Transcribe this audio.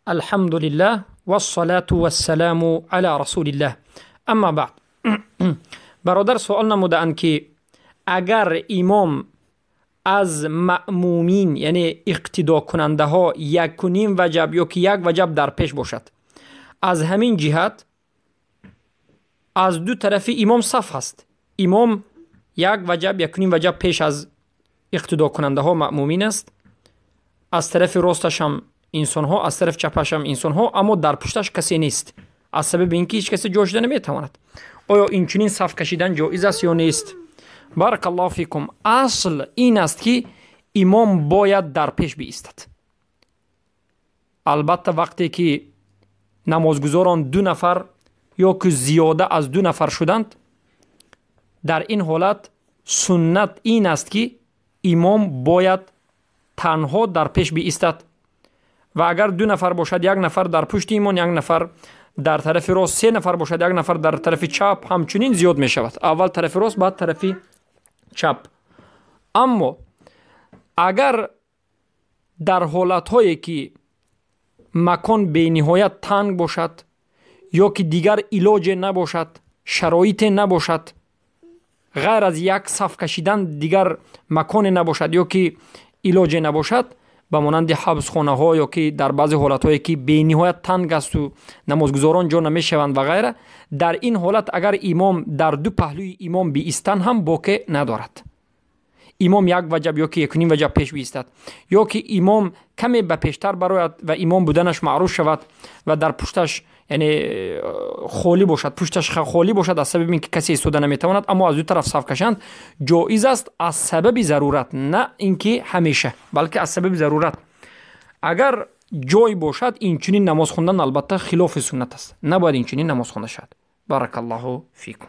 الحمد لله والصلاة والسلام على رسول الله. اما بعد برادر سوال نمودند که اگر امام از مأمومین یعنی اقتدا کننده ها 1.5 وجب یا که 1 وجب در پیش باشد، از همین جهت از دو طرف امام صف هست. امام 1 وجب 1.5 وجب پیش از اقتدا کننده ها مأمومین است، از طرف راستش هم انسان ها، از طرف چپش هم انسان ها، اما در پشتش کسی نیست از سبب اینکه هیچ کسی جا شده نمیتواند. آیا این چنین صف کشیدن جایز است یا نیست؟ بارک الله فیکم. اصل این است که امام باید در پیش بایستد. البته وقتی که نمازگزاران 2 نفر یا که زیاده از 2 نفر شدند، در این حالت سنت این است که امام باید تنها در پیش بایستد و اگر 2 نفر باشد 1 نفر در پشت امام، 1 نفر در طرف راست، 3 نفر باشد 1 نفر در طرف چپ، همچنین زیاد می شود. اول طرف راست بعد طرف چپ. اما اگر در حالت هایی که مکان به نهایت تنگ باشد یا که دیگر علاج نباشد، شرایط نباشد، غیر از 1 صف کشیدن دیگر مکان نباشد یا که علاج نباشد، به مانند حبس خانه ها یا که در بعضی حالت هایی که به نهایت تنگ است و نمازگزاران جا نمی شوند و غیره، در این حالت اگر امام در 2 پهلوی امام بایستن هم باکی ندارد. امام 1 وجب یا که 1.5 وجب پیش بایستد یا که امام کمی به پیشتر براید و امام بودنش معروف شود و در پشتش یعنی خالی باشد، پشتش خالی باشد از سبب اینکه کسی ایستاده نمیتواند، اما از 2 طرف صف کشند جایز است از سبب ضرورت، نه اینکه همیشه، بلکه از سبب ضرورت. اگر جای باشد این چنین نماز خواندن البته خلاف سنت است، نباید این چنین نماز خوانده شود. بارک الله فیکم.